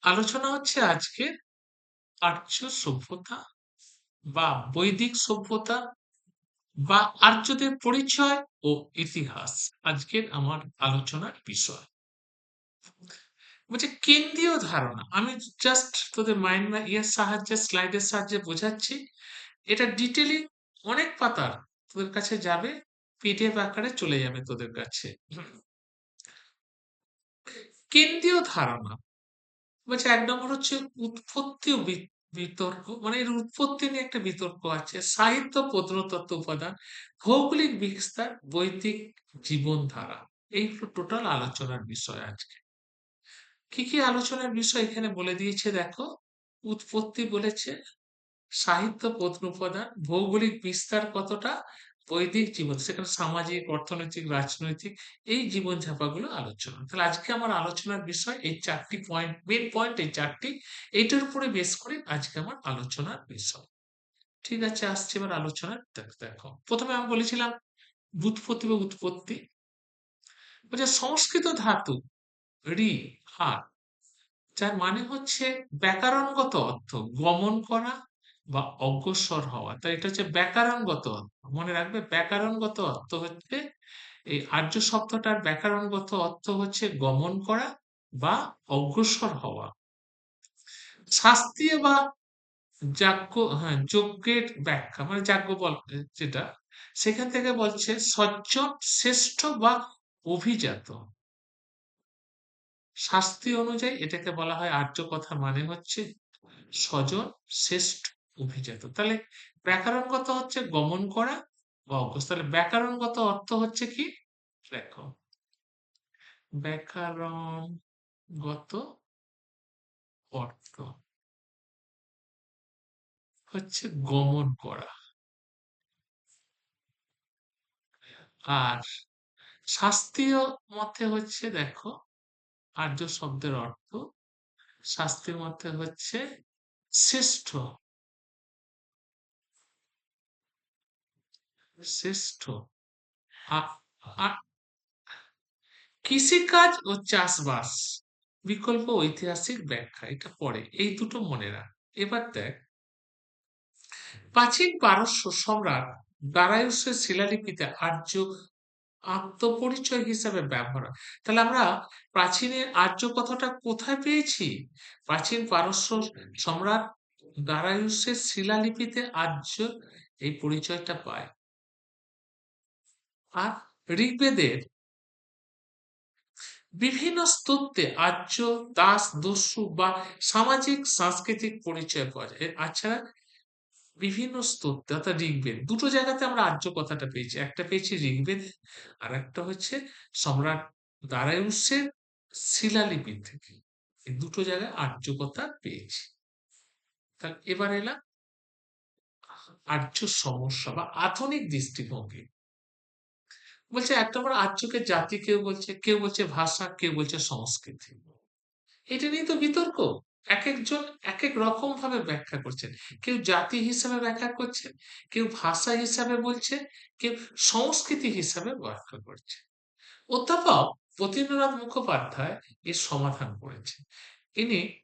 আলোচনা হচ্ছে আজকে আর্য সভ্যতা বা বৈদিক সভ্যতা বা আর্যদের পরিচয় ও ইতিহাস আজকের আমার আলোচনার বিষয়। বলছে কেন্দ্রীয় ধারণা, আমি জাস্ট তোদের মাইন্ড বা ইয়ের সাহায্যে স্লাইডের সাহায্যে বোঝাচ্ছি। এটা ডিটেইলি অনেক পাতার তোদের কাছে যাবে, পিডিএফ আকারে চলে যাবে তোদের কাছে। কেন্দ্রীয় ধারণা বলছে ১ নম্বর হচ্ছে উৎপত্তি ও বিতর্ক, মানে এর উৎপত্তি নিয়ে একটা বিতর্ক আছে। সাহিত্য, প্রত্নতত্ত্ব উপাদান, ভৌগোলিক বিস্তার, বৈদিক জীবনধারা। এই হলো টোটাল আলোচনার বিষয় আজকে। কি কি আলোচনার বিষয় এখানে বলে দিয়েছে দেখো। উৎপত্তি বলেছে, সাহিত্য, প্রত্ন উপাদান, ভৌগোলিক বিস্তার কতটা, বৈদিক জীবন, সেখানে সামাজিক, অর্থনৈতিক, রাজনৈতিক এই জীবনযাপাগুলো আলোচনা। তাহলে আজকে আমার আলোচনার বিষয় এই ৪টি পয়েন্ট, মেন পয়েন্ট এই ৪টি। এইটার উপরে বেস করে আজকে আমার আলোচনার বিষয়। ঠিক আছে, আসছে এবার আলোচনার। দেখো, প্রথমে আমি বলেছিলাম ব্যুৎপত্তি বা উৎপত্তি। বলছে সংস্কৃত ধাতু রি, হা, যার মানে হচ্ছে ব্যাকরণগত অর্থ গমন করা বা অগ্রসর হওয়া। তাই এটা হচ্ছে ব্যাকরণগত অর্থ। মনে রাখবে, ব্যাকরণগত অর্থ হচ্ছে এই আর্য শব্দটার ব্যাকরণগত অর্থ হচ্ছে গমন করা বা অগ্রসর হওয়া। শাস্ত্রীয় বা যাজ্ঞ, হ্যাঁ, যজ্ঞের ব্যাখ্যা মানে যাজ্ঞ বল যেটা, সেখান থেকে বলছে সজ্জন, শ্রেষ্ঠ বা অভিজাত। শাস্ত্রীয় অনুযায়ী এটাকে বলা হয়, আর্য কথার মানে হচ্ছে স্বজন, শ্রেষ্ঠ, অভিজাত। তাহলে ব্যাকরণগত হচ্ছে গমন করা বা অভ্যস্ত। তাহলে ব্যাকরণগত অর্থ হচ্ছে কি, দেখো, ব্যাকরণগত অর্থ হচ্ছে গমন করা। আর শাস্ত্রীয় মতে হচ্ছে, দেখো, আর্য শব্দের অর্থ শাস্ত্রীয় মতে হচ্ছে শ্রেষ্ঠ, শ্রেষ্ঠ। আ- আ- কৃষিকাজ ও চাষবাস, বিকল্প ঐতিহাসিক ব্যাখ্যা, এটা পড়ে, এই দুটো মনে রাখ। এবার দেখ, প্রাচীন পারস্য সম্রাট দারায়ুসের শিলালিপিতে আর্য আত্মপরিচয় হিসাবে ব্যবহার হয়। তাহলে আমরা প্রাচীনের আর্য কথাটা কোথায় পেয়েছি? প্রাচীন পারস্য সম্রাট দারায়ুসের শিলালিপিতে আর্য এই পরিচয়টা পায়। আর ঋগ্বেদের বিভিন্ন স্তূপে আর্য দাস দস্যু বা সামাজিক সাংস্কৃতিক পরিচয় পাওয়া যায়। আচ্ছা, বিভিন্ন স্তোত্রে অর্থাৎ ঋগ্বেদ, দুটো জায়গাতে আমরা আর্য কথাটা পেয়েছি। একটা পেয়েছি ঋগ্বেদ, আর একটা হচ্ছে সম্রাট দারায়ুসের শিলালিপি থেকে। এই দুটো জায়গায় আর্য কথা পেয়েছি। তাহলে এবার এলাম আর্য সমস্যা বা আধুনিক দৃষ্টিভঙ্গি। বলছে এক নম্বর, আর্যকে জাতি কেউ বলছে, কেউ বলছে ভাষা, কেউ বলছে সংস্কৃতি। এটা নিয়ে তো বিতর্ক। একেকজন একেক রকম ভাবে ব্যাখ্যা করছেন। কেউ জাতি হিসাবে ব্যাখ্যা করছেন, কেউ ভাষা হিসাবে বলছে, কেউ সংস্কৃতি হিসাবে ব্যাখ্যা করছে। অধ্যাপক যতীন্দ্রনাথ মুখোপাধ্যায় এর সমাধান করেছেন। ইনি,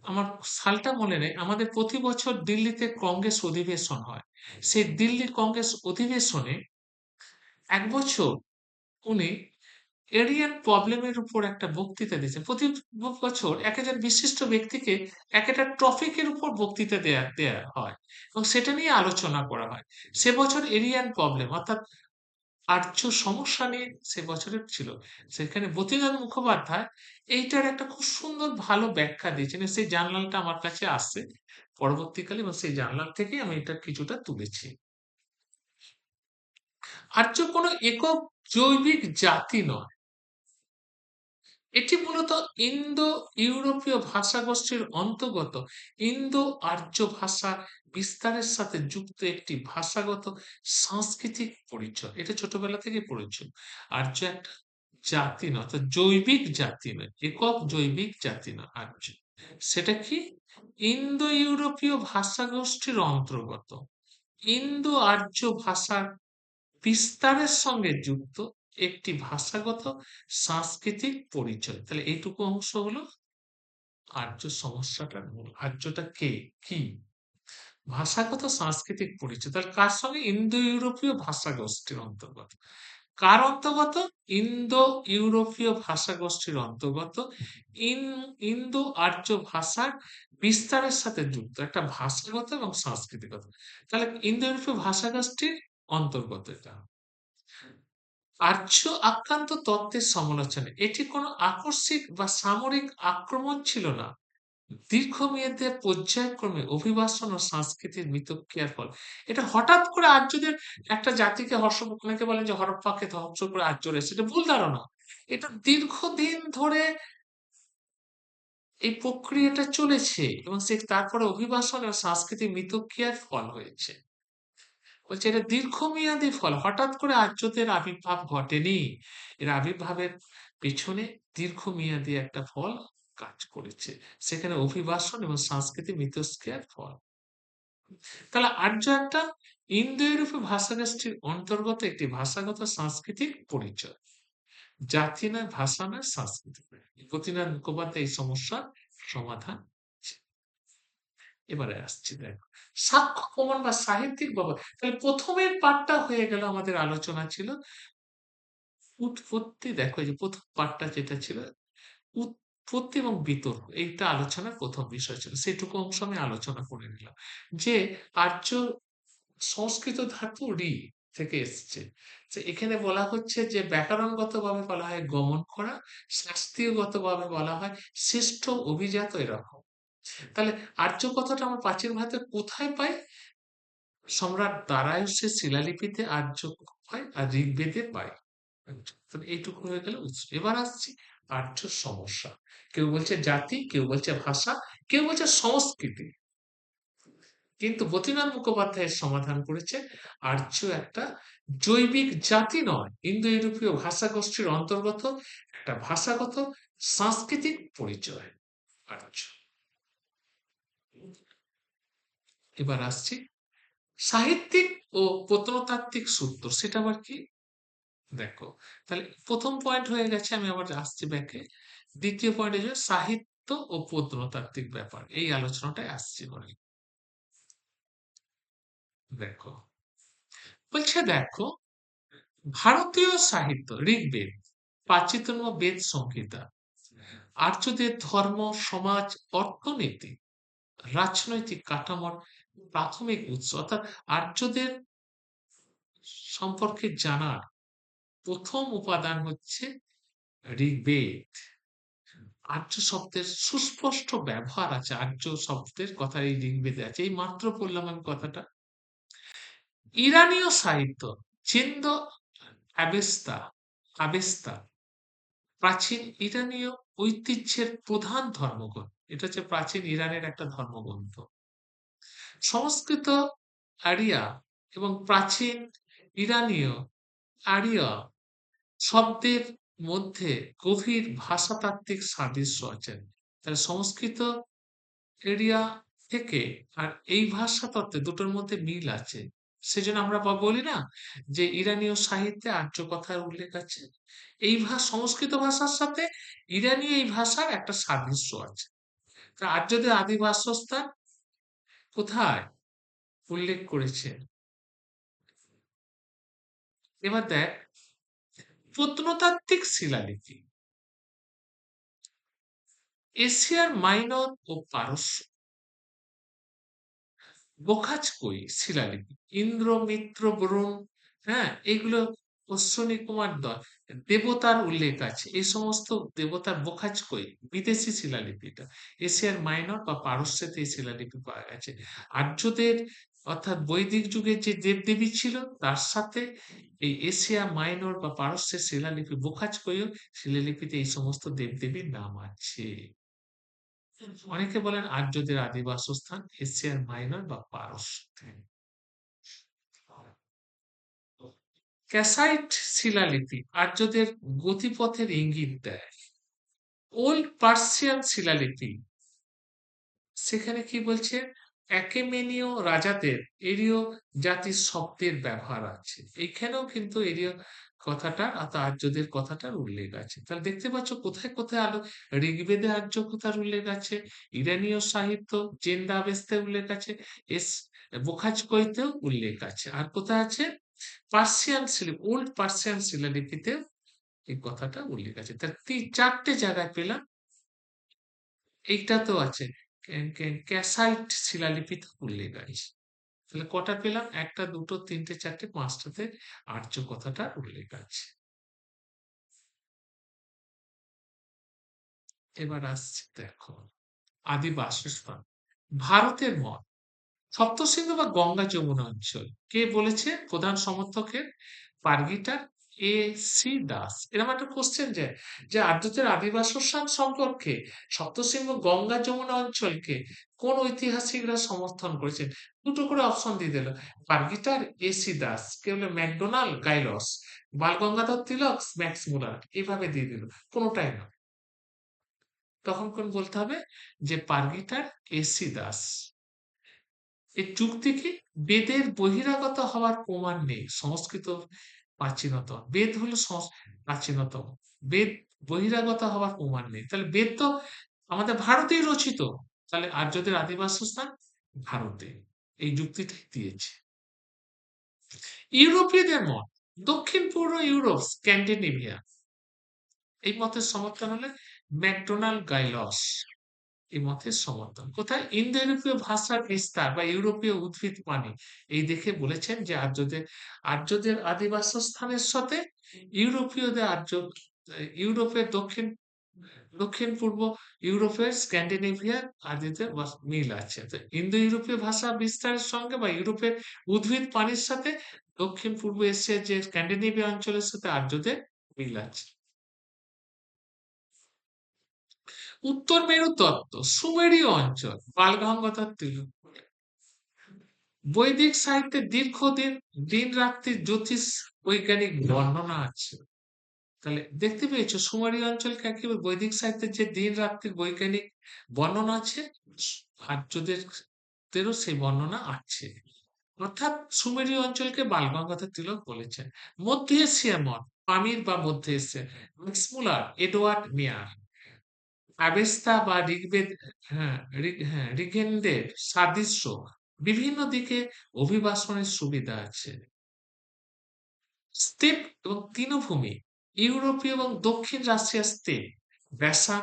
আমার সালটা মনে নেই, আমাদের প্রতি বছর দিল্লিতে কংগ্রেস অধিবেশন হয়। সেই দিল্লি কংগ্রেস অধিবেশনে ১ বছর উনি এরিয়ান প্রবলেমের উপর একটা বক্তৃতা দিয়েছেন। প্রতি বছর এক একজন বিশিষ্ট ব্যক্তিকে এক একটা টপিকের উপর বক্তৃতা দেয়া হয় এবং সেটা নিয়ে আলোচনা করা হয়। সে বছর এরিয়ান প্রবলেম অর্থাৎ আর্য সমস্যা নিয়ে সে বছরের ছিল। সেখানে বদ্রীনাথ মুখোপাধ্যায় এইটার একটা খুব সুন্দর ভালো ব্যাখ্যা দিয়েছেন। সেই জার্নালটা আমার কাছে আসছে পরবর্তীকালে, এবং সেই জার্নাল থেকেই আমি এটা কিছুটা তুলেছি। আর্য কোনো একক জৈবিক জাতি নয়। এটি মূলত ইন্দো ইউরোপীয় ভাষাগোষ্ঠীর অন্তর্গত ইন্দো আর্য ভাষা বিস্তারের সাথে যুক্ত একটি ভাষাগত সাংস্কৃতিক পরিচয়। এটা ছোটবেলা থেকে পড়েছ। আর্য একটা জাতি নয়, অর্থাৎ জৈবিক জাতি নয়, একক জৈবিক জাতি নয় আর্য। সেটা কি, ইন্দো ইউরোপীয় ভাষাগোষ্ঠীর অন্তর্গত ইন্দো আর্য ভাষার বিস্তারের সঙ্গে যুক্ত একটি ভাষাগত সাংস্কৃতিক পরিচয়। তাহলে এইটুকু অংশ হলো আর্য সমস্যাটার মূল। আর্যটা কে, কি? ভাষাগত সাংস্কৃতিক পরিচয়, তাহলে কার সঙ্গে? ইন্দো ইউরোপীয় ভাষা গোষ্ঠীর অন্তর্গত। কার অন্তর্গত? ইন্দো ইউরোপীয় ভাষা গোষ্ঠীর অন্তর্গত। ইন্দো আর্য ভাষার বিস্তারের সাথে যুক্ত একটা ভাষাগত এবং সাংস্কৃতিকতা। তাহলে ইন্দো ইউরোপীয় ভাষা গোষ্ঠীর অন্তর্গত এটা। আর্য আক্রান্ত তত্ত্বের সমালোচনা, এটি কোনো আকস্মিক বা সামরিক আক্রমণ ছিল না, দীর্ঘমেয়াদে পর্যায়ক্রমে অভিবাসন ও সংস্কৃতির মিতক্রিয়ার ফল। এটা হঠাৎ করে আর্যদের একটা জাতিকে অনেকে বলেন যে হরপ্পাকে ধ্বংস করে আর্যরা এসেছে, এটা ভুল ধারণা। এটা দীর্ঘদিন ধরে এই প্রক্রিয়াটা চলেছে এবং তারপরে অভিবাসন ও সাংস্কৃতিক মিতক্রিয়ার ফল হয়েছে। বলছে এটা দীর্ঘমেয়াদী ফল, হঠাৎ করে আর্যদের আবির্ভাব ঘটেনি। এর আবির্ভাবের পেছনে দীর্ঘমেয়াদী একটা ফল কাজ করেছে, সেখানে অভিবাসন এবং সাংস্কৃতিক মিথস্ক্রিয়ার ফল। তাহলে আর্য একটা ইন্দো ইউরোপীয় ভাষাগোষ্ঠীর অন্তর্গত একটি ভাষাগত সাংস্কৃতিক পরিচয়, জাতি নয়, ভাষা নয়, সংস্কৃতি। গতিনাথ মুখোপাধ্যায় এই সমস্যার সমাধান। এবারে আসছি, দেখো সাক্ষ্য প্রমাণ বা সাহিত্যিক বাবা। তাহলে প্রথমের পাঠটা হয়ে গেল, আমাদের আলোচনা ছিল উৎপত্তি। দেখো এই যে প্রথম পাঠটা যেটা ছিল উৎপত্তি এবং বিতর্ক, এইটা আলোচনার প্রথম বিষয় ছিল, সেটুকু অংশ আমি আলোচনা করে নিলাম। যে আর্য সংস্কৃত ধাতু রি থেকে এসছে, যে এখানে বলা হচ্ছে যে ব্যাকরণগত ভাবে বলা হয় গমন করা, শাস্ত্রীয়গত ভাবে বলা হয় শ্রেষ্ঠ, অভিজাত, এরকম। তাহলে আর্য কথাটা আমরা প্রাচীন ভারতে কোথায় পাই? সম্রাট দারায়ুসের শিলালিপিতে আর্য পাই, আর ঋগ্বেদে পাই। তাহলে এইটুকু হয়ে গেল উৎস। এবার আসছি আর্য সমস্যা। কেউ বলছে জাতি, কেউ বলছে ভাষা, কেউ বলছে সংস্কৃতি। কিন্তু বদ্রীনাথ মুখোপাধ্যায়ের সমাধান করেছে আর্য একটা জৈবিক জাতি নয়, ইন্দো ইউরোপীয় ভাষা গোষ্ঠীর অন্তর্গত একটা ভাষাগত সাংস্কৃতিক পরিচয় আর্য। এবার আসছি সাহিত্যিক ও প্রত্নতাত্ত্বিক সূত্র, সেটা আবার কি? দেখো, তাহলে প্রথম পয়েন্ট হয়ে গেছে, আমি আবার আসছি ব্যাকে। দ্বিতীয় পয়েন্ট হচ্ছে সাহিত্য ও প্রত্নতাত্ত্বিক ব্যাপার, এই আলোচনাটায় আসছি বলে। দেখো, বলছে দেখো, ভারতীয় সাহিত্য ঋগ্বেদ, প্রাচীনতম বেদ সংহিতা, আর্যদের ধর্ম, সমাজ, অর্থনীতি, রাজনৈতিক কাঠামোর প্রাথমিক উৎস, অর্থাৎ আর্যদের সম্পর্কে জানার প্রথম উপাদান হচ্ছে ঋগ্বেদ। আর্য শব্দের সুস্পষ্ট ব্যবহার আছে, আর্য শব্দের কথা এই ঋগ্বেদে আছে, এই মাত্র বললাম আমি কথাটা। ইরানীয় সাহিত্য, চিন্দ অ্যাবেস্তা, আবেস্তা, প্রাচীন ইরানীয় ঐতিহ্যের প্রধান ধর্মগ্রন্থ। এটা হচ্ছে প্রাচীন ইরানের একটা ধর্মগ্রন্থ। সংস্কৃত আরিয়া এবং প্রাচীন ইরানীয় আরিয়া শব্দের মধ্যে গভীর ভাষাতাত্ত্বিক সাদৃশ্য আছে। তাহলে সংস্কৃত এরিয়া থেকে আর এই ভাষাতত্ত্বে দুটোর মধ্যে মিল আছে। সেজন্য আমরা বলি না যে ইরানীয় সাহিত্যে আর্য কথার উল্লেখ আছে। এই সংস্কৃত ভাষার সাথে ইরানীয় এই ভাষার একটা সাদৃশ্য আছে। তা আর্যদের আদি বাসস্থান কোথায় উল্লেখ করেছে? এবার দেখ, প্রত্নতাত্ত্বিক শিলালিপি, এশিয়ার মাইনর ও পারস্য, বোখাজকই শিলালিপি, ইন্দ্র, মিত্র, বরুণ, হ্যাঁ, এগুলো অশ্বিনী কুমার দল, দেবতার উল্লেখ আছে, এই সমস্ত দেবতার বোখাজকই বিদেশি শিলালিপিটা। এশিয়ার মাইনর বা পারস্যতে এই শিলালিপি পাওয়া গেছে। আর্যদের অর্থাৎ বৈদিক যুগের যে দেবদেবী ছিল তার সাথে এই এশিয়া মাইনর বা পারস্যের শিলালিপি বোখাজকই শিলালিপিতে এই সমস্ত দেবদেবীর নাম আছে। অনেকে বলেন আর্যদের আদি বাসস্থান এশিয়ার মাইনর বা পারস্য। ক্যাসাইট শিলালিপি আর্যদের গতিপথের ইঙ্গিত দেয়। ওল্ড পার্সিয়ান শিলালিপি, সেখানে কি বলছে? একেমেনীয় রাজাদের এরীয় জাতির শব্দের ব্যবহার আছে। এইখানেও কিন্তু এরীয় কথাটা অর্থাৎ আর্যদের কথাটার উল্লেখ আছে। তাহলে দেখতে পাচ্ছ কোথায় কোথায় ঋগ্বেদে আর্য কথার উল্লেখ আছে, ইরানীয় সাহিত্য জেন্দ আবেস্তায় উল্লেখ আছে, এস বোখাজকইতেও উল্লেখ আছে। আর কোথায় আছে? ওল্ড পার্সিয়ান শিলালিপিতে এই কথাটা উল্লেখ আছে। তার চারটে জায়গায় পেলাম। এইটাতেও আছে, ক্যাসাইট শিলালিপিতে উল্লেখ আছে। তাহলে কটা পেলাম? একটা, দুটো, তিনটে, চারটে, পাঁচটাতে আর্য কথাটা উল্লেখ আছে। এবার আসছে দেখো, আদি বাসস্থান ভারতের মঠ, সপ্তসিন্ধু বা গঙ্গা যমুনা অঞ্চল। কে বলেছে? প্রধান সমর্থকের পার্গিটার এ সি দাস। এরকম একটা কোশ্চেন যায় যে আর্যদের আদিবাসস্থান সম্পর্কে সপ্তসিন্ধু গঙ্গা যমুনা অঞ্চলকে কোন ঐতিহাসিকরা সমর্থন করেছেন? দুটো করে অপশন দিয়ে দিল, পার্গিটার, এ সি দাস, কেউ হলো ম্যাকডোনাল্ড, গাইলস, বালগঙ্গাধর তিলক, ম্যাক্স মুলার, এইভাবে দিয়ে দিল। কোনোটাই না। তখন কোন বলতে হবে যে পার্গিটার, এ সি দাস। এই যুক্তি কি? বেদের বহিরাগত হওয়ার প্রমাণ নেই সংস্কৃত প্রাচীনতম। বেদ হলো প্রাচীনতম। বেদ বহিরাগত হওয়ার প্রমাণ নেই। তাহলে বেদ তো আমাদের ভারতেই রচিত। তাহলে আর্যদের আদিবাসস্থান ভারতে। এই যুক্তিটাই দিয়েছে। ইউরোপীয়দের মত, দক্ষিণ পূর্ব ইউরোপ, স্ক্যান্ডিনেভিয়া। এই মতের সমর্থন হলে ম্যাকডোনাল্ড, গাইলস। এই মতের সমর্থন কোথায়? ইন্দো ইউরোপীয় ভাষার বিস্তার বা ইউরোপীয় উদ্ভিদ পানি, এই দেখে বলেছেন যে আর্যদের আদিবাসস্থানের সাথে ইউরোপীয়দের ইউরোপের দক্ষিণ পূর্ব ইউরোপের স্ক্যান্ডিনেভিয়ার আদিদের মিল আছে। তো ইন্দো ইউরোপীয় ভাষা বিস্তারের সঙ্গে বা ইউরোপের উদ্ভিদ পানির সাথে দক্ষিণ পূর্ব এশিয়ার যে স্ক্যান্ডিনেভিয়া অঞ্চলের সাথে আর্যদের মিল আছে। উত্তর মেরু তত্ত্ব, সুমেরীয় অঞ্চল, বালগঙ্গাধর তিলক। বৈদিক সাহিত্যে দীর্ঘদিন দিন রাত্রির জ্যোতিষ বৈজ্ঞানিক বর্ণনা আছে। তাহলে দেখতে পেয়েছো সুমেরীয় অঞ্চলকে একেবারে বৈদিক সাহিত্যের যে দিন রাত্রির বৈজ্ঞানিক বর্ণনা আছে, আর্যদেরও সেই বর্ণনা আছে। অর্থাৎ সুমেরীয় অঞ্চলকে বালগঙ্গাধর তিলক বলেছেন। মধ্য এশিয়া মঠ, পামির বা মধ্য এশিয়া, ম্যাক্সমূলার, এডওয়ার্ড মেয়ার। অ্যাবেস্তা বা ঋগ্বেদ, ঋগেন্দ্রের সাদৃশ্য বিভিন্ন দিকে অভিবাসনের সুবিধা আছে। স্টেপ এবং তৃণভূমি, ইউরোপীয় এবং দক্ষিণ রাশিয়ার স্টেপ, ব্যাসান,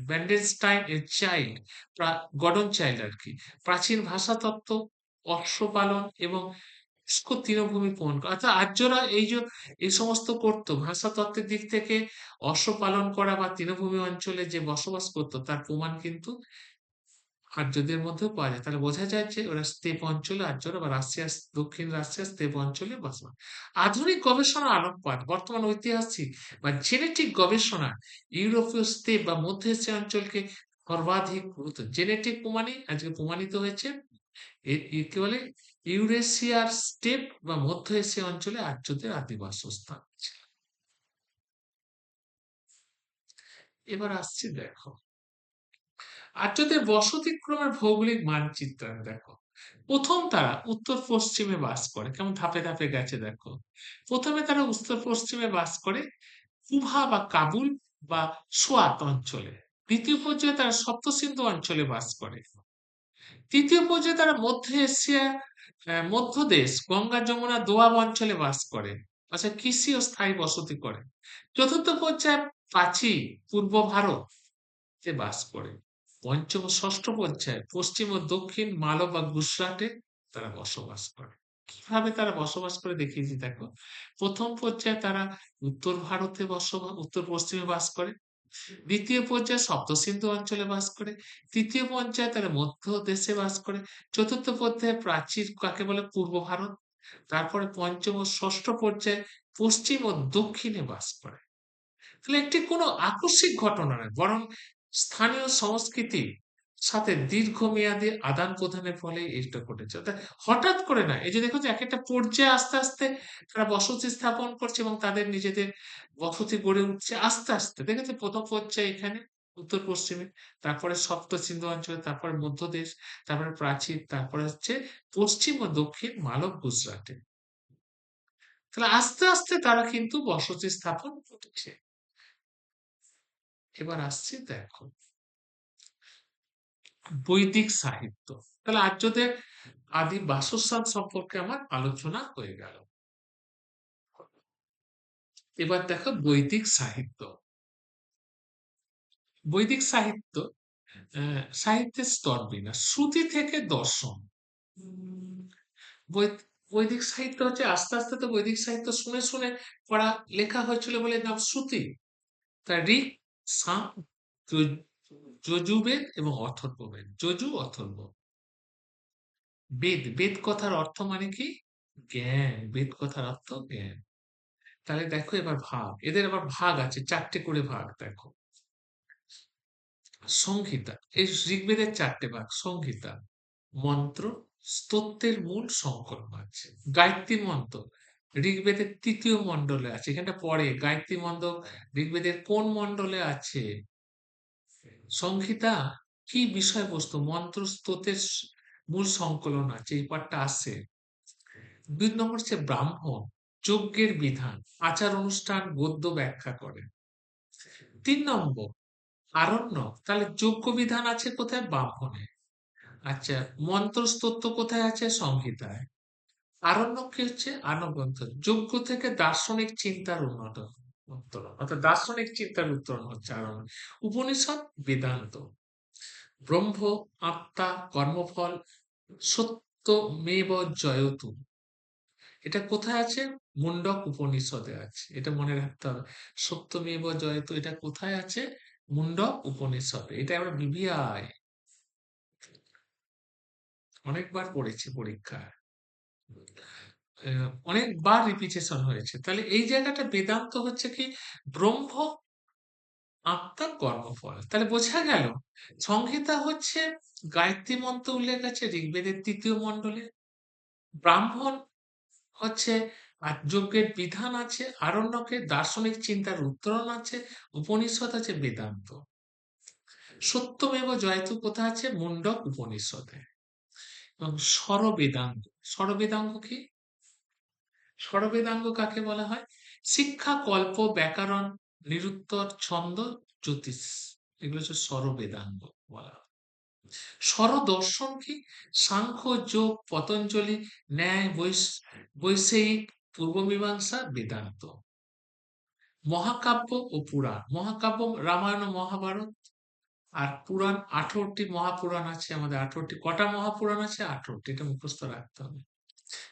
ব্যান্ডেনস্টাইন এর চাইল্ড, গডন চাইল্ড আর কি, প্রাচীন ভাষাতত্ত্ব, অশ্বপালন এবং শুষ্ক তৃণভূমি প্রমাণ করা। অর্থাৎ আর্যরা এই সমস্ত করতো ভাষাতত্ত্বের দিক থেকে, অশ্ব পালন করা বা তৃণভূমি অঞ্চলে যে বসবাস করতো তার প্রমাণ কিন্তু আর্যদের মধ্যেও পাওয়া যায়। তাহলে বোঝা যায় যে ওরা স্টেপ অঞ্চলে আর্যরা বা দক্ষিণ রাশিয়ার স্টেপ অঞ্চলে বসবাস। আধুনিক গবেষণা আলোকপাত, বর্তমান ঐতিহাসিক বা জেনেটিক গবেষণা ইউরোপীয় স্টেপ বা মধ্য এশিয়া অঞ্চলকে সর্বাধিক গুরুত্ব। জেনেটিক প্রমাণই আজকে প্রমাণিত হয়েছে একে বলে ইউরেশিয়ার স্টেপ বা মধ্য এশিয়া অঞ্চলে আর্যদের আদি বাসস্থান ছিল। এবার আসছি দেখো আর্যদের বসতিক্রমের ভৌগোলিক মানচিত্র দেখো। প্রথম তারা উত্তর পশ্চিমে বাস করে, কেমন ধাপে ধাপে গেছে দেখো। প্রথমে তারা উত্তর পশ্চিমে বাস করে কুভা বা কাবুল বা সোয়াত অঞ্চলে। দ্বিতীয় পর্যায়ে তারা সপ্তসিন্ধু অঞ্চলে বাস করে। তৃতীয় পর্যায়ে তারা মধ্য এশিয়া, মধ্যদেশ, গঙ্গা যমুনা দোয়াব অঞ্চলে বাস করে। আচ্ছা, কৃষি ও স্থায়ী বসতি করে। চতুর্থ পর্যায়ে প্রাচীন পূর্ব ভারতে বাস করে। পঞ্চম ও ষষ্ঠ পর্যায়ে পশ্চিম ও দক্ষিণ মালব বা গুজরাটে তারা বসবাস করে। কিভাবে তারা বসবাস করে দেখিয়েছি দেখো। প্রথম পর্যায়ে তারা উত্তর পশ্চিমে বাস করে। দ্বিতীয় পর্যায়ে সপ্তসিন্ধু অঞ্চলে বাস করে। তৃতীয় পর্যায়ে তারা মধ্য দেশে বাস করে। চতুর্থ পর্যায়ে প্রাচীর কাকে বলে পূর্ব ভারত। তারপরে পঞ্চম ও ষষ্ঠ পর্যায়ে পশ্চিম ও দক্ষিণে বাস করে। তাহলে একটি কোনো আকস্মিক ঘটনা নয়, বরং স্থানীয় সংস্কৃতি সাথে দীর্ঘমেয়াদী আদান প্রদানের ফলে এটা ঘটেছে। অর্থাৎ হঠাৎ করে না, এই যে দেখো যে এক একটা পর্যায়ে আস্তে আস্তে তারা বসতি স্থাপন করছে এবং তাদের নিজেদের বসতি গড়ে উঠছে আস্তে আস্তে। দেখেছে প্রথম পর্যায়ে এখানে উত্তর পশ্চিমে, তারপরে সপ্ত সিন্ধু অঞ্চলে, তারপরে মধ্যদেশ, তারপরে প্রাচীর, তারপরে হচ্ছে পশ্চিম ও দক্ষিণ মালব গুজরাটে। তাহলে আস্তে আস্তে তারা কিন্তু বসতি স্থাপন করেছে। এবার আসছি দেখো বৈদিক সাহিত্য। তাহলে আর্যদের আদি বাসস্থান সম্পর্কে আমার আলোচনা হয়ে গেল। এবার দেখো বৈদিক সাহিত্য। বৈদিক সাহিত্য সাহিত্যের স্তর বিন্যাস শ্রুতি থেকে দর্শন। বৈদিক সাহিত্য হচ্ছে আস্তে আস্তে তো বৈদিক সাহিত্য শুনে শুনে পড়া লেখা হয়েছিল বলে নাম শ্রুতি। তা ঋক, সাম, যজুর্বেদ এবং অথর্ববেদ। যজু, অথর্ব। বেদ, বেদ কথার অর্থ মানে কি? জ্ঞান। বেদ কথার অর্থ জ্ঞান। তাহলে দেখো এবার ভাগ, এদের আবার ভাগ আছে, চারটে করে ভাগ দেখো। সংহিতা, এই ঋগ্বেদের চারটে ভাগ। সংহিতা মন্ত্র, স্তোত্রের মূল সংকলন আছে। গায়ত্রী মন্ত্র ঋগ্বেদের তৃতীয় মণ্ডলে আছে। এখানটা পরে গায়ত্রী মন্ত্র ঋগ্বেদের কোন মণ্ডলে আছে? সংহিতা কি বিষয়বস্তু? মন্ত্র স্তোত্রের মূল সংকলন আছে, এই পাঠটা আছে। 2 নম্বর হচ্ছে ব্রাহ্মণ, যজ্ঞের বিধান, আচার অনুষ্ঠান, গদ্য ব্যাখ্যা করে। 3 নম্বর আরণ্যক, তাহলে যজ্ঞ বিধান আছে কোথায়? ব্রাহ্মণে। আচ্ছা, মন্ত্র স্তোত্র কোথায় আছে? সংহিতায়। আরণ্যক কি হচ্ছে? আনগ্রন্থ। যজ্ঞ থেকে দার্শনিক চিন্তার উত্তরণ, অর্থাৎ দার্শনিক চিন্তার উত্তরণ হচ্ছে আরণ্যক। উপনিষদ বেদান্ত, ব্রহ্ম, আত্মা, কর্মফল, সত্যমেব জয়তু, এটা কোথায় আছে? মুন্ডক উপনিষদে আছে। এটা মনে রাখতে হবে। সত্যমেব জয়তু এটা কোথায় আছে? মুন্ডক উপনিষদে। এটা আমরা বিবিআই অনেকবার পড়েছি পরীক্ষায়, অনেকবার রিপিটেশন হয়েছে। তাহলে এই জায়গাটা বেদান্ত হচ্ছে কি? ব্রহ্ম, আত্মা, কর্মফল। তাহলে বোঝা গেল সংহিতা হচ্ছে গায়ত্রী মন্ত্র উল্লেখ আছে ঋগ্বেদের তৃতীয় মণ্ডলে। ব্রাহ্মণ হচ্ছে আর যজ্ঞের বিধান আছে, আরণ্যকে দার্শনিক চিন্তার উত্তরণ আছে, উপনিষদ আছে বেদান্ত। সত্যমেব জয়তু কোথা আছে? মুন্ডক উপনিষদে। এবং স্বরবেদাঙ্গ, স্বরবেদাঙ্গ কি? স্বরবেদাঙ্গ কাকে বলা হয়? শিক্ষা, কল্প, ব্যাকরণ, নিরুত্তর, ছন্দ, জ্যোতিষ, এগুলো হচ্ছে স্বরবেদাঙ্গ বলা হয়। স্বরদর্শন কি? সাংখ্য, যোগ, পতঞ্জলি, ন্যায়, বৈষয়িক, পূর্বমীমাংসা, বেদান্ত। মহাকাব্য ও পুরাণ, মহাকাব্য রামায়ণ ও মহাভারত। আর পুরাণ 18টি মহাপুরাণ আছে আমাদের। 18টি। কটা মহাপুরাণ আছে? 18টি। এটা মুখস্থ রাখতে হবে।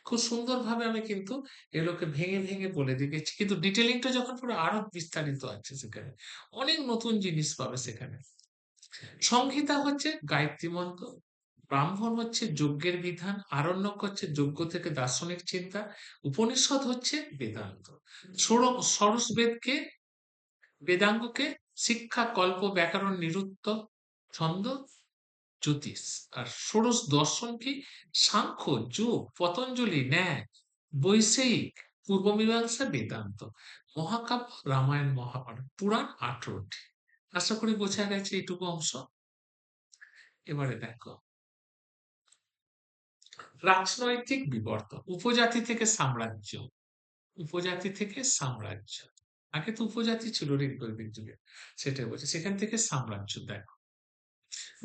খুব সুন্দরভাবে আমি কিন্তু এগুলোকে ভেঙে ভেঙে বলে দিয়েছি, কিন্তু ডিটেলিংটা যখন পুরো আরো বিস্তারিত আছে সেখানে, অনেক নতুন জিনিস পাবে সেখানে। সংহিতা হচ্ছে গায়ত্রী মন্ত্র, ব্রাহ্মণ হচ্ছে যজ্ঞের বিধান, আরণ্যক হচ্ছে যজ্ঞ থেকে দার্শনিক চিন্তা, উপনিষদ হচ্ছে বেদান্ত। ষোড়শ বেদকে, বেদাঙ্গকে শিক্ষা, কল্প, ব্যাকরণ, নিরুত্তর, ছন্দ, জ্যোতিষ। আর ষোড়শ দর্শন কি? সাংখ্য, যোগ, পতঞ্জলি, ন্যায়, বৈষয়িক, পূর্বমীমাংসা, বেদান্ত। মহাকাব্য রামায়ণ মহাভারত। পুরাণ 18টি। আশা করি বোঝা গেছে এইটুকু অংশ। এবারে দেখো রাজনৈতিক বিবর্তন, উপজাতি থেকে সাম্রাজ্য। উপজাতি থেকে সাম্রাজ্য। আগে তো উপজাতি ছিল ঋগ্বৈদিক যুগে, সেটাই বলছে। সেখান থেকে সাম্রাজ্য। দেখো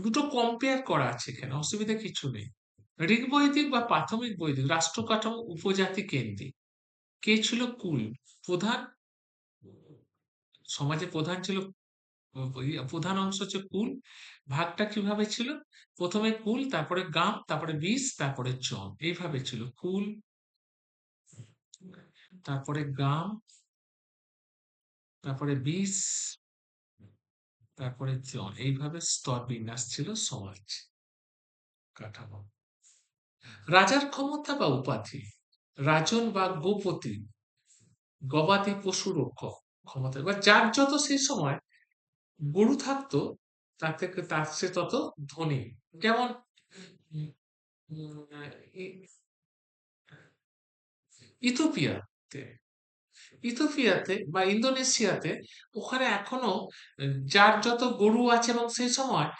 দুটো কম্পেয়ার করা আছে এখানে, অসুবিধা কিছু নেই। ঋগ্বৈদিক বা প্রাথমিক বৈদিক রাষ্ট্র কাঠামো উপজাতি কেন্দ্রিক। কে ছিল কুল? প্রধান, সমাজে প্রধান ছিল, প্রধান অংশ হচ্ছে কুল। ভাগটা কিভাবে ছিল? প্রথমে কুল, তারপরে গাম, তারপরে বিষ, তারপরে জন, এইভাবে ছিল। কুল, তারপরে গাম, তারপরে বিষ, তারপরে জন, এইভাবে স্তর বিন্যাস ছিল সমাজ কাঠামো। রাজার ক্ষমতা বা উপাধি, রাজন বা গোপতি, গবাদি পশু রক্ষক ক্ষমতা, এবার যার যত সেই সময় গরু থাকতো তার থেকে তার সে তত ধনী। যেমন উম, উম, ই- ইথিওপিয়াতে ইথিওপিয়াতে বা ইন্দোনেশিয়াতে ওখানে এখনো যার যত গরু আছে, এবং সেই সময়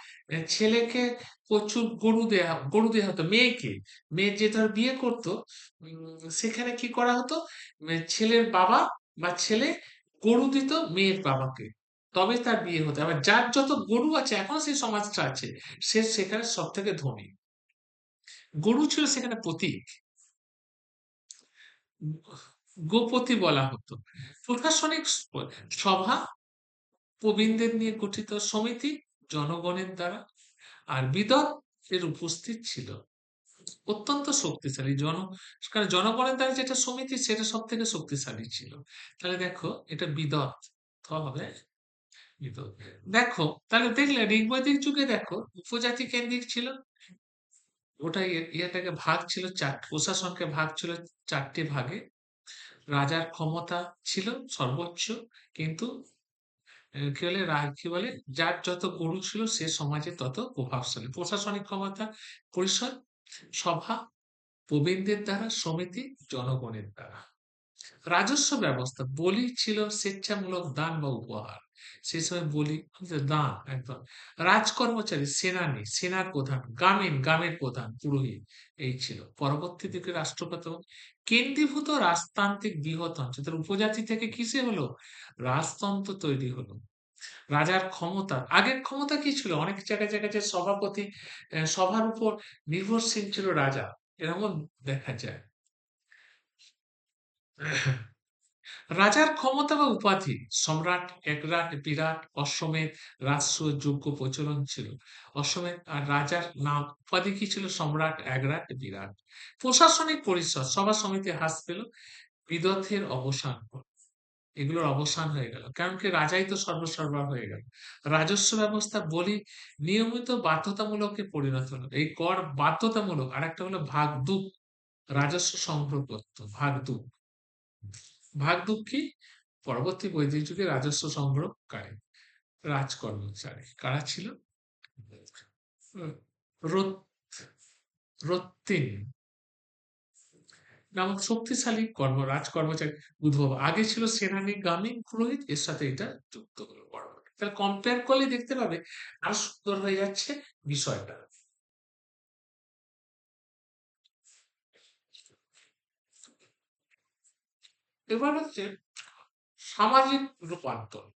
ছেলেকে প্রচুর গরু দেয়া হতো মেয়েকে। মেয়ে যে ধর বিয়ে করতো, সেখানে কি করা হতো, ছেলের বাবা বা ছেলে গরু দিত মেয়ের বাবাকে, তবে তার বিয়ে হতো। আবার যার যত গরু আছে, এখনো সেই সমাজটা আছে, সে সেখানে সব থেকে ধনী। গরু ছিল সেখানে প্রতীক, গোপতি বলা হতো। প্রশাসনিক সভা প্রবীণদের নিয়ে গঠিত সমিতি, জনগণের দ্বারা। আর বিদত এর উপস্থিত ছিল, অত্যন্ত শক্তিশালী কারণ জনগণের দ্বারা যেটা সমিতি, সেটা সব থেকে শক্তিশালী ছিল। তাহলে দেখো, এটা বিদত হবে, বিদত। দেখো, তাহলে দেখলে ঋগ্বৈদিক যুগে দেখো উপজাতি কেন্দ্রিক ছিল। ওটা ইয়েটাকে ভাগ ছিল প্রশাসনকে ভাগ ছিল চারটি ভাগে। রাজার ক্ষমতা ছিল সর্বোচ্চ, কিন্তু কি বলে, যার যত গরু ছিল সে সমাজে তত প্রভাবশালী। প্রশাসনিক ক্ষমতা পরিষদ, সভা প্রবীণদের দ্বারা, সমিতি জনগণের দ্বারা। রাজস্ব ব্যবস্থা, বলি ছিল স্বেচ্ছামূলক দান বা উপহার। সেই সময় বলি দান একদম। রাজকর্মচারী, সেনানী, সেনার প্রধান, গ্রামের প্রধান, পুরোহিত, এই ছিল। পরবর্তী দিকে রাষ্ট্রপতি কেন্দ্রীভূত রাজতান্ত্রিক বৃহৎ অঞ্চল, উপজাতি থেকে কিসে হলো, রাজতন্ত্র তৈরি হলো। রাজার ক্ষমতা, আগের ক্ষমতা কি ছিল, অনেক জায়গায় জায়গায় যে সভাপতি, সভার উপর নির্ভরশীল ছিল রাজা, এরকম দেখা যায়। রাজার ক্ষমতা বা উপাধি, সম্রাট, একরাট, বিরাট, অশ্বমেধ, রাজস্ব যোগ্য প্রচলন ছিল। অশ্বমেধ আর রাজার নাম, উপাধি কি ছিল, সম্রাট, একরাট, বিরাট। প্রশাসনিক পরিষদ, সভা সমিতি হ্রাস পেল, বিদথের অবসান হল। এগুলোর অবসান হয়ে গেল, কারণ কি রাজাই তো সর্বসর্বা হয়ে গেল। রাজস্ব ব্যবস্থা, বলি নিয়মিত বাধ্যতামূলকে পরিণত হলো। এই কর বাধ্যতামূলক। আর একটা হলো ভাগদুপ, রাজস্ব সংগ্রহ করত ভাগদুপ। ভাগদুপ কি, পরবর্তী বৈদিক যুগে রাজস্ব সংগ্রহকারী রাজকর্মচারী কারা ছিল, রত- রত্তিন নামক শক্তিশালী রাজকর্মচারী উদ্ভব। আগে ছিল সেনানী, গ্রামীণ, পুরোহিত, এর সাথে এটা যুক্ত হলো পরবর্তী। তাহলে কম্পেয়ার করলে দেখতে পাবে আরো সুন্দর হয়ে যাচ্ছে বিষয়টা। এবার হচ্ছে সামাজিক রূপান্তর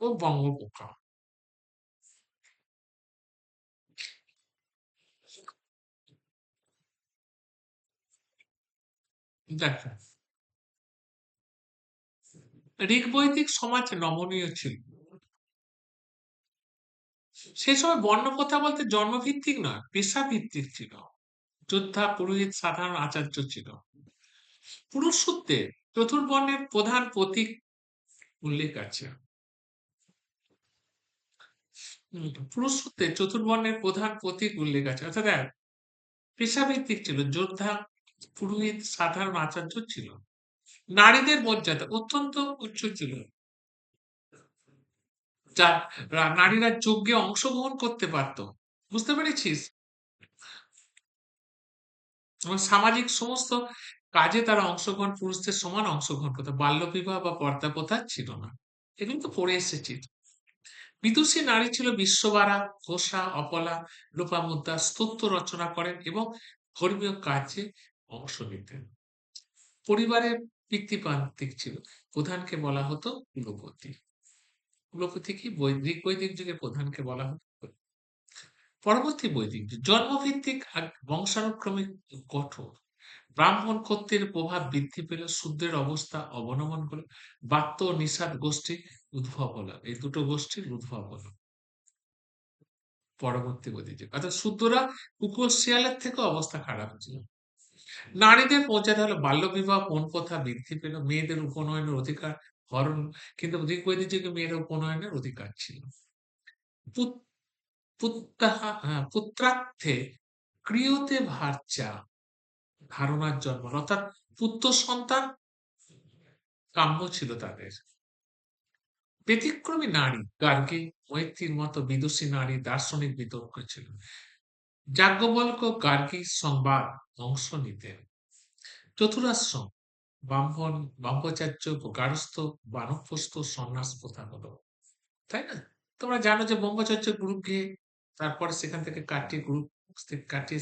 ও বঙ্গোপসাগর। দেখো, ঋগ্বৈদিক সমাজ নমনীয় ছিল। সেই সময় বর্ণপ্রথা বলতে জন্মভিত্তিক নয়, পেশাভিত্তিক ছিল। যোদ্ধা, পুরোহিত, সাধারণ আচার্য ছিল। পুরুষ সূত্রে চতুর্বর্ণের প্রধান প্রতীক উল্লেখ আছে। পুরুষ সূত্রে চতুর্বর্ণের প্রধান প্রতীক উল্লেখ আছে, অর্থাৎ পেশাভিত্তিক ছিল। যোদ্ধা, পুরোহিত, সাধারণ আচার্য ছিল। নারীদের মর্যাদা অত্যন্ত উচ্চ ছিল। যা নারীরা যজ্ঞে অংশগ্রহণ করতে পারত, বুঝতে পেরেছিস, এবং সামাজিক সমস্ত কাজে তারা অংশগ্রহণ, পুরুষদের সমান অংশগ্রহণ করতো। বাল্যবিবাহ বা পর্দা প্রথা ছিল না। এগুলো তো পড়ে এসেছি। বিদুষী নারী ছিল বিশ্ববারা, ঘোষা, অপলা, লোপামুদ্রা স্তোত্র রচনা করেন এবং ধর্মীয় কাজে অংশ নিতেন। পরিবারের পিতৃপ্রান্তিক ছিল। প্রধানকে বলা হতো কুলপতি। কুলপতি কি, বৈদিক যুগে প্রধানকে বলা হতো। পরবর্তী বৈদিক যুগ, জন্মভিত্তিক আর বংশানুক্রমিক গঠন। ব্রাহ্মণ ক্ষত্রিয়ের প্রভাব বৃদ্ধি পেল, শূদ্রের অবস্থা অবনমন হলো, বাত্য ও নিষাদ গোষ্ঠী উদ্ভব হলো। এই দুটো গোষ্ঠীর উদ্ভব হলো পরবর্তী বৈদিক যুগ। অর্থাৎ শূদ্ররা কুকুর শিয়ালের থেকে অবস্থা খারাপ ছিল। নারীদের মর্যাদা হলো, বাল্যবিবাহ, পণ প্রথা বৃদ্ধি পেল, মেয়েদের উপনয়নের অধিকার হরণ। কিন্তু ঋগ্বৈদিক যুগে মেয়েদের উপনয়নের অধিকার ছিল। পুত- পুত্রার্থে ক্রিয়তে ভার্চা, ধারণার জন্ম, অর্থাৎ পুত্র সন্তান কাম্য ছিল তাদের। ব্যতিক্রমী নারী, গার্গী, মৈত্রীর মতো বিদুষী নারী দার্শনিক বিতর্ক ছিল। যাজ্ঞবল্ক্য, গার্গী সংবাদ অংশ নিতেন। চতুরাশ্রম, ব্রাহ্মণ, ব্রহ্মচার্য, গার্হস্থ্য, বানপ্রস্থ, সন্ন্যাস প্রথা হলো, তাই না? তোমরা জানো যে ব্রহ্মচর্য গ্রুপ গিয়ে তারপরে সেখান থেকে কাটিয়ে গ্রুপ কাটিয়ে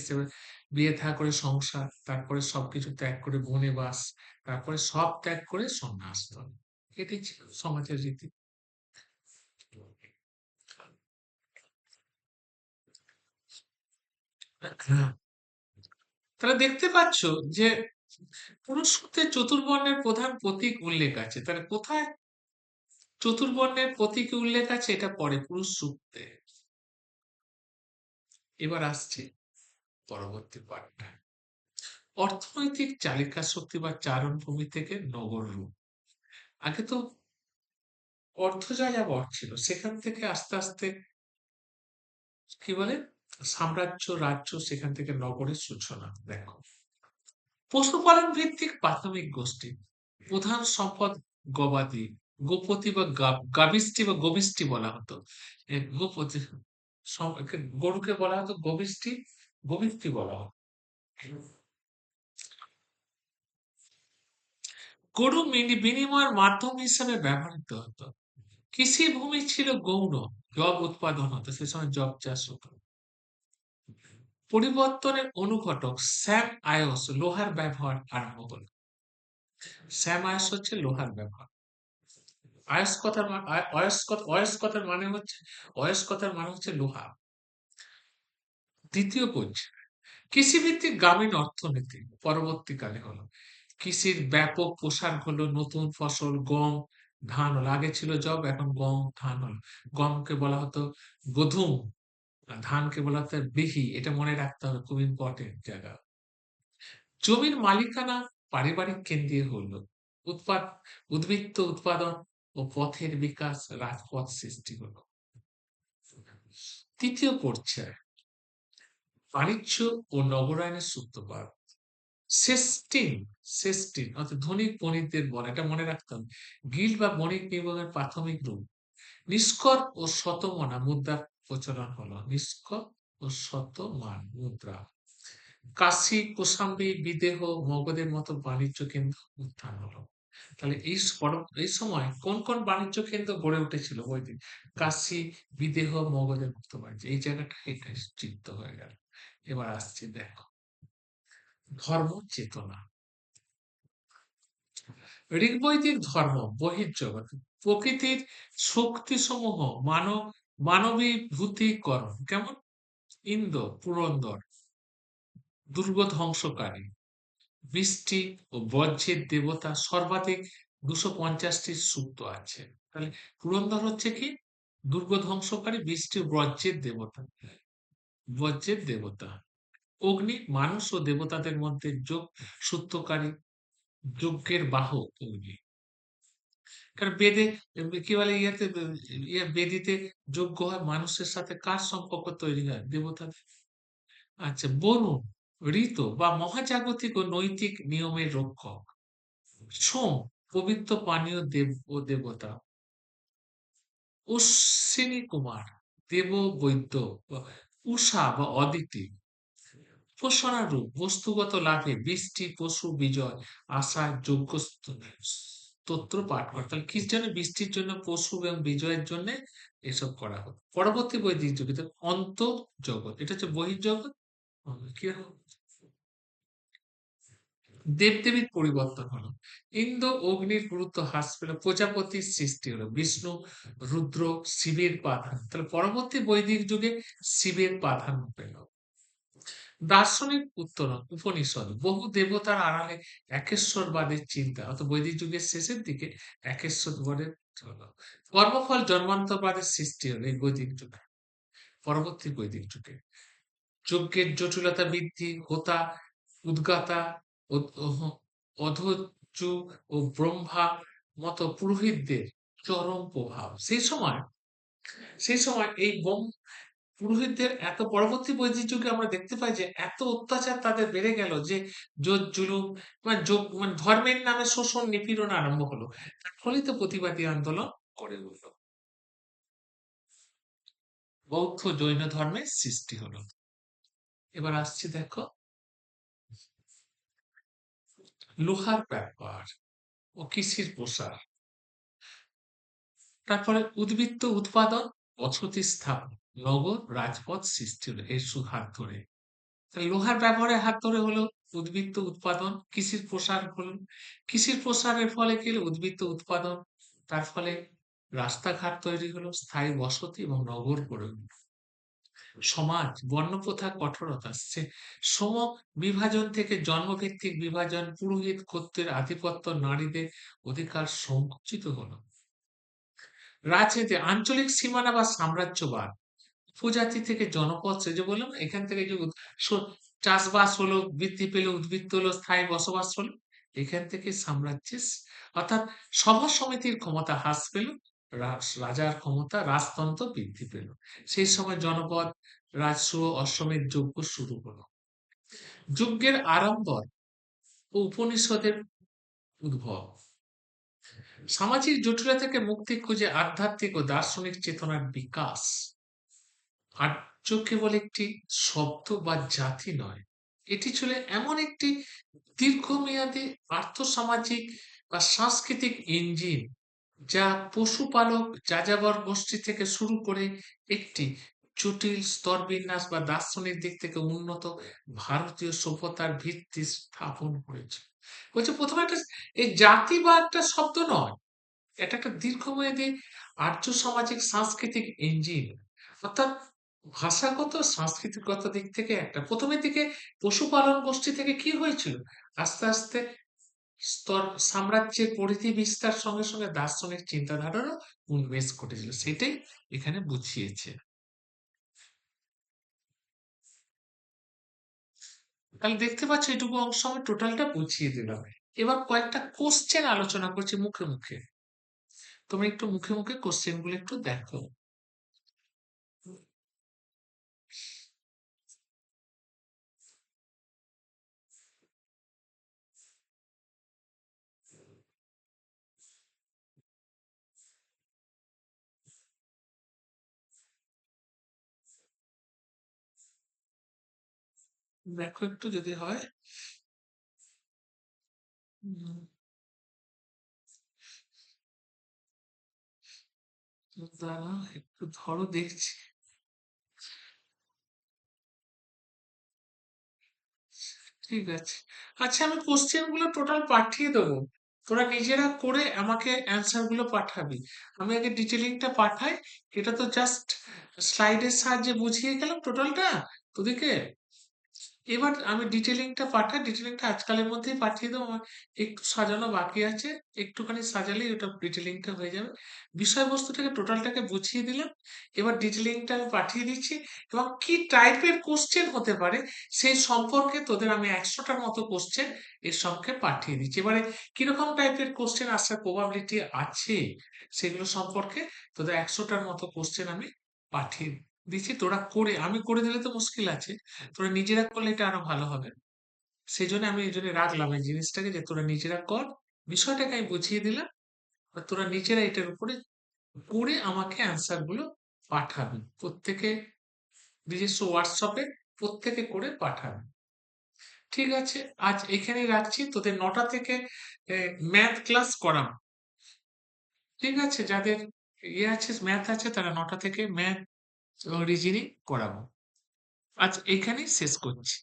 বিয়ে থা করে সংসার, তারপরে সবকিছু ত্যাগ করে বনে বাস, তারপরে সব ত্যাগ করে সন্ন্যাস ধর্ম। এটাই ছিল সমাজের রীতি। তাহলে দেখতে পাচ্ছ যে পুরুষ সূক্তে চতুর্বর্ণের প্রধান প্রতীক উল্লেখ আছে। তাহলে কোথায় চতুর্বর্ণের প্রতীক উল্লেখ আছে? এটা পরে পুরুষ সূক্তে। এবার আসছে পরবর্তী পাঠটা। অর্থনৈতিক চালিকা শক্তি বা চারণভূমি থেকে নগর রূপ। আগে তো অর্থ যাযাবর ছিল, সেখান থেকে আস্তে আস্তে কি বলে সাম্রাজ্য, রাজ্য, সেখান থেকে নগরের সূচনা। দেখো, পশুপালন ভিত্তিক প্রাথমিক গোষ্ঠী, প্রধান সম্পদ গবাদি, গোপতি বা গাবিষ্টি বা গবিষ্টি বলা হতো। গোপতি গরুকে বলা হতো গবিষ্টি, গবিষ্টি বলা হতো। গরু বিনিময়ের মাধ্যম হিসেবে ব্যবহৃত হতো। কৃষি ভূমি ছিল গৌণ, জব উৎপাদন হতো, সে সময় জব চাষ হতো। পরিবর্তনের অনুঘটক স্যাম আয়স লোহার ব্যবহার আরম্ভ হল। স্যাম আয়স হচ্ছে লোহার ব্যবহার। আয়স কথার অয়স কথার মানে হচ্ছে লোহা। দ্বিতীয় পর্যায়ে কৃষিভিত্তিক গ্রামীণ অর্থনীতি পরবর্তীকালে হলো। কৃষির ব্যাপক প্রসার হলো, নতুন ফসল গম, ধান হলো। আগে ছিল জব, এখন গম, ধান হলো। গমকে বলা হতো গোধুম, আর ধানকে বলা হতো বিহি। এটা মনে রাখতে হবে, খুব ইম্পর্টেন্ট জায়গা। জমির মালিকানা পারিবারিক কেন্দ্রে হলো। উৎপাদ উদ্বৃত্ত উৎপাদন ও পথের বিকাশ, রাজপথ সৃষ্টি হলো। তৃতীয় পর্যায়ে বাণিজ্য ও নগরায়নের সূত্রপাত। সেস্টিন, সেস্টিন অর্থাৎ ধনিক বণিকদের বলে, এটা মনে রাখতে হবে। গিল্ড বা বণিক বিভাগের প্রাথমিক রূপ। নিষ্কর ও শতমনা মুদ্রার প্রচলন হলো। নিষ্কর ও শতমান মুদ্রা। কাশী, কোশাম্বী, বিদেহ, মগধের মতো বাণিজ্য কেন্দ্র উত্থান হলো। তাহলে এই সময় কোন কোন বাণিজ্য কেন্দ্র গড়ে উঠেছিল বৈদিক? কাশী, বিদেহ, মগধের মতো বাণিজ্য। এই জায়গাটা এটা চিত্ত হয়ে গেল। এবার আসছে দেখো, ধর্ম চেতনা। ঋগ্বৈদিক ধর্ম বহির্জগৎ, প্রকৃতির শক্তিসমূহ মানবীভূতিকরণ। কেমন? ইন্দ্র, পুরন্দর, দুর্গ ধ্বংসকারী, বৃষ্টি ও বজ্রের দেবতা, সর্বাধিক 250টি সূক্ত আছে। তাহলে পুরন্দর হচ্ছে কি? দুর্গ ধ্বংসকারী, বৃষ্টি, বজ্রের দেবতা, বজ্রের দেবতা। অগ্নি, মানুষ ও দেবতাদের মধ্যে যোগ সূত্রকারী, যজ্ঞের বাহক অগ্নি। কারণ বেদে কি বলে বেদিতে যজ্ঞ হয় মানুষের সাথে, কার সম্পর্ক তৈরি হয়? দেবতাদের। আচ্ছা, বরুণ ঋত বা মহাজাগতিক ও নৈতিক নিয়মের রক্ষক। সোম পবিত্র পানীয় দেব ও দেবতা। অশ্বিনী কুমার দেব বৈদ্য। উষা বা অদিতি উপাসনার রূপ, বস্তুগত লাভে বৃষ্টি, পশু বিজয়, আশা, যোগ্য স্তোত্র পাঠ করা। তাহলে কিস জন্য? বৃষ্টির জন্য, পশু এবং বিজয়ের জন্য এসব করা হতো। পরবর্তী বৈদিক যুগে অন্তর জগৎ, এটা হচ্ছে বহির্জগৎ। কিরকম? দেবদেবীর পরিবর্তন হলো। ইন্দ্র, অগ্নির গুরুত্ব হ্রাস পেল, প্রজাপতির সৃষ্টি হলো। বিষ্ণু, রুদ্র, শিবের প্রাধান্য। তাহলে পরবর্তী বৈদিক যুগে শিবের প্রাধান্য পেল। দার্শনিক উত্তরণ উপনিষদ, বহু দেবতার আড়ালে একেশ্বরবাদের চিন্তা। অর্থাৎ বৈদিক যুগের শেষের দিকে একেশ্বরবাদের হলো। কর্মফল জন্মান্তরবাদের সৃষ্টি হলো এই বৈদিক যুগে, পরবর্তী বৈদিক যুগে। যজ্ঞের জটিলতা বৃদ্ধি, হোতা, উদ্গাতা, অধৈর্য ও ব্রহ্মা মতো পুরোহিতদের চরম প্রভাব। সেই সময় এই পুরোহিতদের এত, পরবর্তী বৈদিক যুগে আমরা দেখতে পাই যে এত অত্যাচার তাদের বেড়ে গেল যে জোর জুলুম, মানে ধর্মের নামে শোষণ নিপীড়ন আরম্ভ হলো। তার ফলেই তো প্রতিবাদী আন্দোলন গড়ে উঠল, বৌদ্ধ জৈন ধর্মের সৃষ্টি হলো। এবার আসছি দেখো, লোহার ব্যাপার ও কৃষির প্রসার, তারপরে উদ্বৃত্ত উৎপাদন, বসতি স্থাপন, নগর রাজপথ সৃষ্টি হলো এর হাত ধরে। তাহলে লোহার ব্যবহারের হাত ধরে হলো উদ্বৃত্ত উৎপাদন, কৃষির প্রসার হলো, কৃষির প্রসারের ফলে কি হলো উদ্বৃত্ত উৎপাদন, তার ফলে রাস্তাঘাট তৈরি হলো, স্থায়ী বসতি এবং নগর গড়ে উঠলো। সমাজ বর্ণপ্রথা কঠোরতা সম বিভাজন থেকে জন্মভিত্তিক বিভাজন, পুরোহিত কর্তৃর আধিপত্য, নারীদের অধিকার সংকুচিত হলো। রাজনীতি আঞ্চলিক সীমানা বা সাম্রাজ্যবাদ, উপজাতি থেকে জনপদ, সে যে বললাম না, এখান থেকে যে চাষবাস হলো, বৃদ্ধি পেল, উদ্বৃত্ত হলো, স্থায়ী বসবাস হলো, এখান থেকে সাম্রাজ্যের অর্থাৎ সভা সমিতির ক্ষমতা হ্রাস পেল, রাজার ক্ষমতা, রাজতন্ত্র বৃদ্ধি পেল। সেই সময় জনপদ, রাজস্ব, অশ্বমেধ যজ্ঞ শুরু হলো। যজ্ঞের আড়ম্বর ও উপনিষদের উদ্ভব, সামাজিক জটিলতা থেকে মুক্তি খুঁজে আধ্যাত্মিক ও দার্শনিক চেতনার বিকাশ। আর্য কেবল একটি শব্দ বা জাতি নয়, এটি ছিল এমন একটি দীর্ঘমেয়াদী আর্থসামাজিক বা সাংস্কৃতিক ইঞ্জিন, যা পশুপালক যাযাবর গোষ্ঠী থেকে শুরু করে একটি জটিল স্তরবিন্যাস বা দার্শনিক দিক থেকে উন্নত ভারতীয় সভ্যতার ভিত্তি স্থাপন করেছে। বলছে প্রথমে একটা, এই জাতি বা একটা শব্দ নয়, এটা একটা দীর্ঘমেয়াদী আর্য সামাজিক সাংস্কৃতিক ইঞ্জিন, অর্থাৎ ভাষাগত সাংস্কৃতিকগত দিক থেকে একটা প্রথমের দিকে পশুপালন গোষ্ঠী থেকে কি হয়েছিল, আস্তে আস্তে স্তর সাম্রাজ্যের পরিধি বিস্তার সঙ্গে সঙ্গে দার্শনিক চিন্তাধারারও উন্মেষ ঘটেছিল, সেটাই এখানে বুঝিয়েছে। তাহলে দেখতে পাচ্ছ এটুকু অংশ আমি টোটালটা বুঝিয়ে দিলাম। এবার কয়েকটা কোশ্চেন আলোচনা করছি মুখে মুখে, তোমরা একটু মুখে মুখে কোশ্চেন গুলো একটু দেখো। দেখো একটু যদি হয়। উম, দাঁড়া একটু ধরো দেখছি। ঠিক আছে, আচ্ছা আমি কোশ্চেন গুলো টোটাল পাঠিয়ে দেবো, তোরা নিজেরা করে আমাকে অ্যান্সার গুলো পাঠাবি। আমি আগে ডিটেলিংটা পাঠাই, এটা তো জাস্ট স্লাইডের সাহায্যে বুঝিয়ে গেলাম টোটালটা তোদেরকে। এবার আমি ডিটেলিংটা পাঠাই, ডিটেলিংটা আজকালের মধ্যেই পাঠিয়ে দেবো, আমার একটু সাজানো বাকি আছে, একটুখানি সাজালেই ওটা ডিটেলিংটা হয়ে যাবে। বিষয়বস্তুটাকে টোটালটাকে বুঝিয়ে দিলাম, এবার ডিটেলিংটা আমি পাঠিয়ে দিচ্ছি, এবং কি টাইপের কোশ্চেন হতে পারে সেই সম্পর্কে তোদের আমি 100টার মতো কোশ্চেন এর সঙ্গে পাঠিয়ে দিচ্ছি। এবারে কিরকম টাইপের কোশ্চেন আসার প্রবাবিলিটি আছে সেগুলো সম্পর্কে তোদের 100টার মতো কোশ্চেন আমি পাঠিয়ে দিচ্ছি, তোরা করে, আমি করে দিলে তো মুশকিল আছে, তোরা নিজেরা করলে এটা আরো ভালো হবে। সেই জন্য আমি এই জন্য রাখলাম এই জিনিসটাকে, যে তোরা নিজেরা কর, বিষয়টাকে আমি বুঝিয়ে দিলাম, আর তোরা নিজেরা এটার উপরে করে আমাকে অ্যান্সার গুলো পাঠাবি প্রত্যেকে, নিজস্ব হোয়াটসঅ্যাপে প্রত্যেকে করে পাঠাবে। ঠিক আছে, আজ এখানেই রাখছি, তোদের 9টা থেকে ম্যাথ ক্লাস করাবো। ঠিক আছে, যাদের ইয়ে আছে ম্যাথ আছে তারা 9টা থেকে ম্যাথ এবং রিজনিং করাবো। আজ এখানেই শেষ করছি।